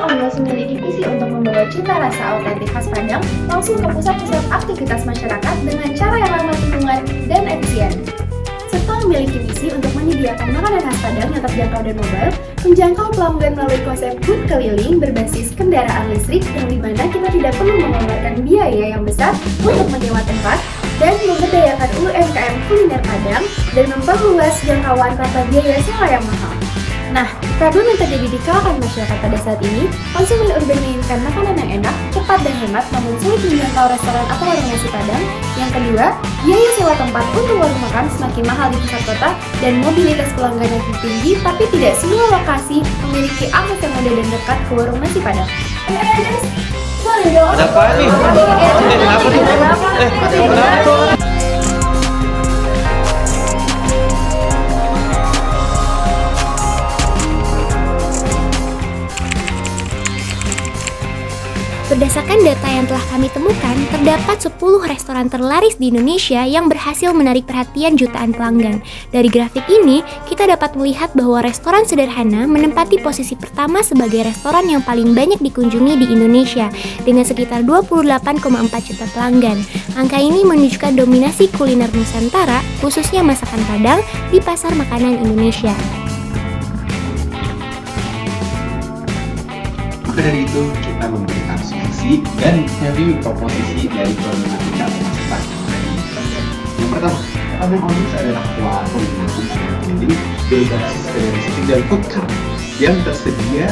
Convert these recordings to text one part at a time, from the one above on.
Onrus memiliki visi untuk membawa cita rasa autentik khas Padang langsung ke pusat-pusat aktivitas masyarakat dengan cara yang ramah lingkungan dan efisien. Serta memiliki visi untuk menyediakan makanan khas Padang yang terjangkau dan mobile, menjangkau pelanggan melalui konsep booth keliling berbasis kendaraan listrik yang dimana kita tidak perlu mengeluarkan biaya yang besar untuk menyewa tempat, dan memberdayakan UMKM kuliner Padang dan memperluas jangkauan tanpa biaya sewa yang mahal. Nah, problem yang terjadi di kalangan masyarakat pada saat ini, konsumen urban menginginkan makanan yang enak, cepat dan hemat, namun sulit menjangkau restoran atau warung nasi Padang. Yang kedua, biaya sewa tempat untuk warung makan semakin mahal di pusat kota dan mobilitas pelanggan yang tinggi, tapi tidak semua lokasi memiliki akses yang mudah dan dekat ke warung nasi Padang. Boleh dong? Ada apa nih? Kenapa nih? Kenapa? Berdasarkan data yang telah kami temukan, terdapat 10 restoran terlaris di Indonesia yang berhasil menarik perhatian jutaan pelanggan. Dari grafik ini, kita dapat melihat bahwa restoran sederhana menempati posisi pertama sebagai restoran yang paling banyak dikunjungi di Indonesia, dengan sekitar 28,4 juta pelanggan. Angka ini menunjukkan dominasi kuliner Nusantara, khususnya masakan Padang, di pasar makanan Indonesia. Maka dari itu, kita memberikan solusi dan review proposisi dari problematika pemasaran. Yang pertama, Padang Onrus adalah warung nasi keliling berbasis logistik dan food cart yang tersedia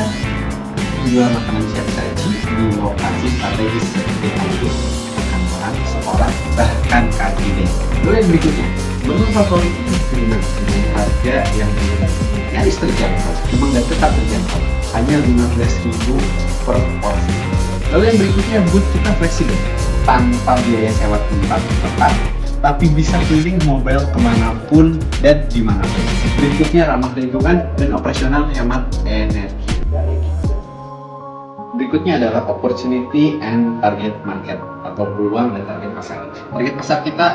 jual makanan siap saji di lokasi strategis seperti kampus, kantoran, sekolah, bahkan car free day. Lalu yang berikutnya, menu favorit dengan harga yang nyaris terjangkau, memang dan tetap terjangkau, hanya 15.000 per porsi. Lalu yang berikutnya, booth kita fleksibel, tanpa biaya sewa tempat tetap, tapi bisa keliling mobile kemanapun dan dimanapun. Berikutnya ramah lingkungan dan operasional hemat energi. Berikutnya adalah opportunity and target market atau peluang dan target pasar. Target pasar kita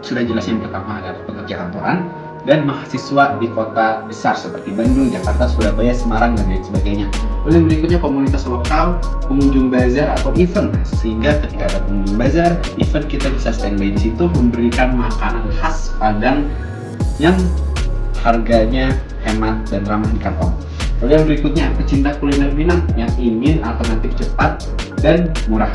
sudah jelas, yang pertama adalah pekerja kantoran dan mahasiswa di kota besar seperti Bandung, Jakarta, Surabaya, Semarang, dan lain sebagainya. Lalu yang berikutnya komunitas lokal, pengunjung bazar atau event, sehingga ketika ada pengunjung bazar, event kita bisa standby di situ memberikan makanan khas Padang yang harganya hemat dan ramah di kantong. Lalu yang berikutnya pecinta kuliner Minang yang ingin alternatif cepat dan murah.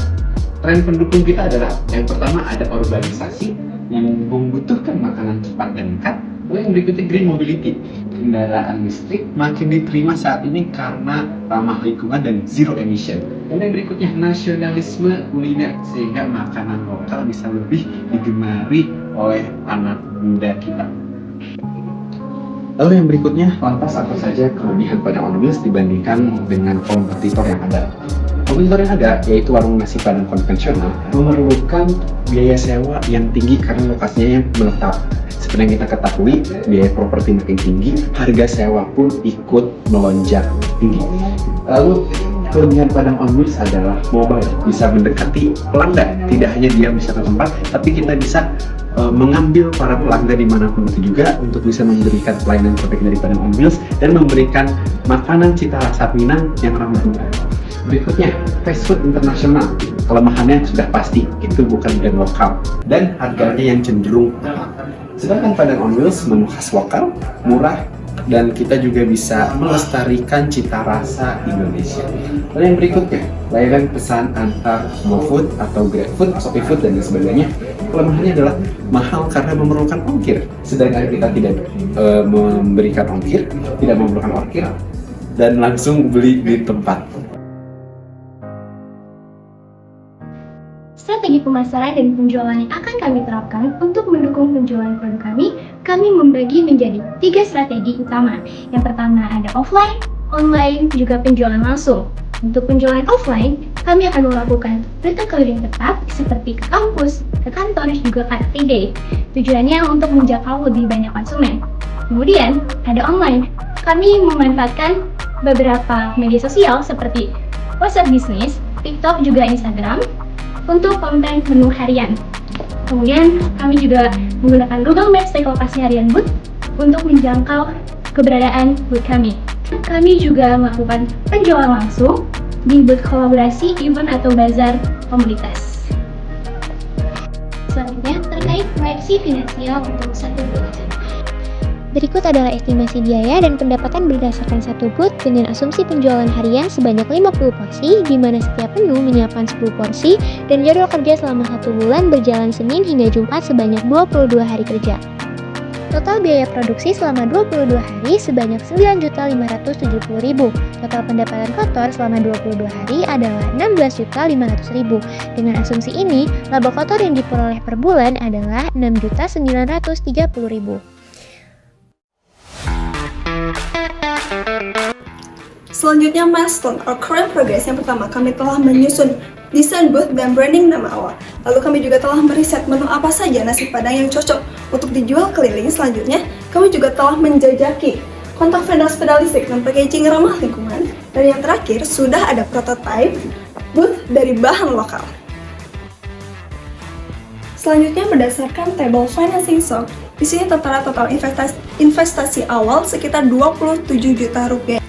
Tren pendukung kita adalah yang pertama ada urbanisasi yang membutuhkan makanan cepat dan dekat. Lalu yang berikutnya green mobility, kendaraan listrik makin diterima saat ini karena ramah lingkungan dan zero emission. Dan yang berikutnya nasionalisme kuliner, sehingga makanan lokal bisa lebih digemari oleh anak muda kita. Lalu yang berikutnya, lantas apa saja kelebihan Padang Onrus dibandingkan dengan kompetitor yang ada? Kompetitor yang ada, yaitu warung nasi Padang konvensional, memerlukan biaya sewa yang tinggi karena lokasinya yang menetap. Seperti yang kita ketahui, biaya properti makin tinggi, harga sewa pun ikut melonjak tinggi. Lalu kelebihan Padang Onrus adalah mobile, bisa mendekati pelanggan. Tidak hanya dia bisa ke tempat, tapi kita bisa mengambil para pelanggan dimanapun itu juga untuk bisa memberikan pelayanan terbaik dari Padang Onrus dan memberikan makanan cita rasa Minang yang ramah lingkungan. Berikutnya, fast food internasional. Kelemahannya sudah pasti, itu bukan brand lokal dan harganya yang cenderung mahal. Sedangkan Padang Onrus menu khas lokal, murah, dan kita juga bisa melestarikan cita rasa Indonesia. Lalu yang berikutnya, layanan pesan antar GoFood atau GrabFood, ShopeeFood, dan lain sebagainya. Kelemahannya adalah mahal karena memerlukan ongkir. Sedangkan kita tidak memberikan ongkir, tidak memerlukan ongkir, dan langsung beli di tempat. Strategi pemasaran dan penjualan yang akan kami terapkan untuk mendukung penjualan produk kami membagi menjadi 3 strategi utama. Yang pertama ada offline, online, juga penjualan langsung. Untuk penjualan offline, kami akan melakukan rute keliling tetap seperti ke kampus, ke kantor, juga car free day. Tujuannya untuk menjangkau lebih banyak konsumen. Kemudian ada online, kami memanfaatkan beberapa media sosial seperti WhatsApp Business, TikTok, juga Instagram untuk konten menu harian. Kemudian kami juga menggunakan Google Maps sebagai lokasi harian booth untuk menjangkau keberadaan booth kami. Kami juga melakukan penjualan langsung di booth kolaborasi, event atau bazar komunitas. Selanjutnya, terkait proyeksi finansial untuk satu booth. Berikut adalah estimasi biaya dan pendapatan berdasarkan satu booth dengan asumsi penjualan harian sebanyak 50 porsi, di mana setiap menu menyiapkan 10 porsi, dan jadwal kerja selama 1 bulan berjalan Senin hingga Jumat sebanyak 22 hari kerja. Total biaya produksi selama 22 hari sebanyak 9.570.000. Total pendapatan kotor selama 22 hari adalah 16.500.000. Dengan asumsi ini, laba kotor yang diperoleh per bulan adalah 6.930.000. Selanjutnya, milestone or current progress. Yang pertama, kami telah menyusun desain booth dan branding nama awal. Lalu kami juga telah meriset menu apa saja nasi padang yang cocok untuk dijual keliling. Selanjutnya, kami juga telah menjajaki kontak vendor sepeda listrik dan packaging ramah lingkungan. Dan yang terakhir, sudah ada prototype booth dari bahan lokal. Selanjutnya, berdasarkan table financing stock, di sini tertera total investasi awal sekitar 27 juta rupiah.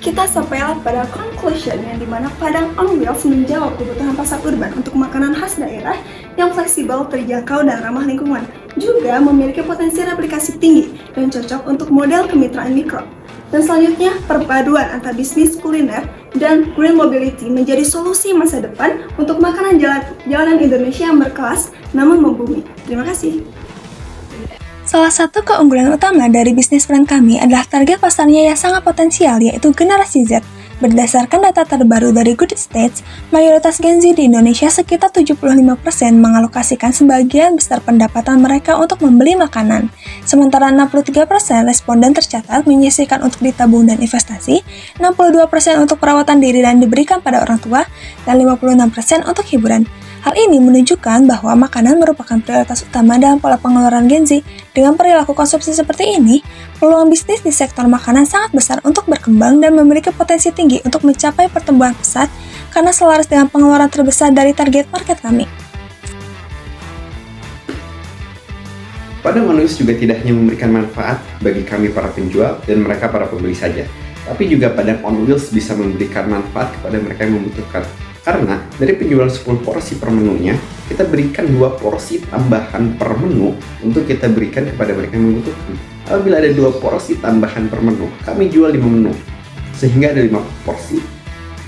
Kita sampailah pada conclusion yang dimana Padang on Wheels menjawab kebutuhan pasar urban untuk makanan khas daerah yang fleksibel, terjangkau, dan ramah lingkungan. Juga memiliki potensi replikasi tinggi dan cocok untuk model kemitraan mikro. Dan selanjutnya, perpaduan antara bisnis kuliner dan green mobility menjadi solusi masa depan untuk makanan jalanan Indonesia yang berkelas namun membumi. Terima kasih. Salah satu keunggulan utama dari bisnis brand kami adalah target pasarnya yang sangat potensial, yaitu generasi Z. Berdasarkan data terbaru dari Good Stats, mayoritas Gen Z di Indonesia sekitar 75% mengalokasikan sebagian besar pendapatan mereka untuk membeli makanan. Sementara 63% responden tercatat menyisihkan untuk ditabung dan investasi, 62% untuk perawatan diri dan diberikan pada orang tua, dan 56% untuk hiburan. Hal ini menunjukkan bahwa makanan merupakan prioritas utama dalam pola pengeluaran Gen Z. Dengan perilaku konsumsi seperti ini, peluang bisnis di sektor makanan sangat besar untuk berkembang dan memiliki potensi tinggi untuk mencapai pertumbuhan pesat karena selaras dengan pengeluaran terbesar dari target market kami. Padang on Wheels juga tidak hanya memberikan manfaat bagi kami para penjual dan mereka para pembeli saja, tapi juga Padang on Wheels bisa memberikan manfaat kepada mereka yang membutuhkan. Karena dari penjualan 10 porsi per menunya, kita berikan 2 porsi tambahan per menu untuk kita berikan kepada mereka yang membutuhkan. Apabila ada 2 porsi tambahan per menu, kami jual 5 menu. Sehingga ada 5 porsi.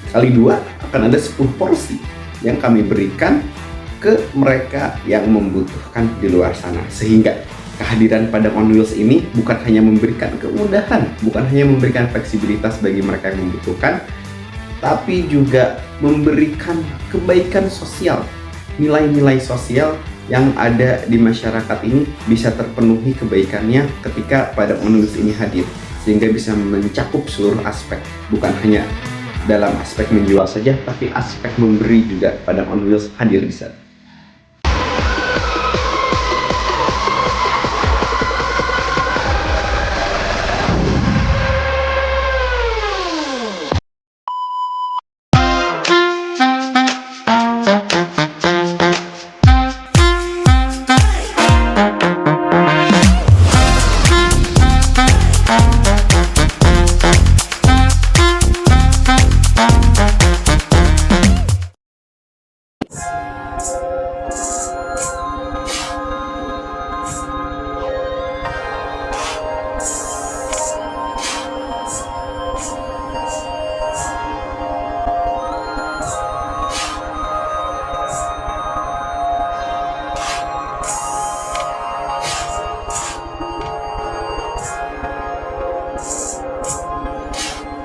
Kali 2 akan ada 10 porsi yang kami berikan ke mereka yang membutuhkan di luar sana. Sehingga kehadiran Padang on Wheels ini bukan hanya memberikan kemudahan, bukan hanya memberikan fleksibilitas bagi mereka yang membutuhkan, tapi juga memberikan kebaikan sosial. Nilai-nilai sosial yang ada di masyarakat ini bisa terpenuhi kebaikannya ketika Padang on Wheels ini hadir, sehingga bisa mencakup seluruh aspek, bukan hanya dalam aspek menjual saja, tapi aspek memberi juga Padang on Wheels hadir di sana.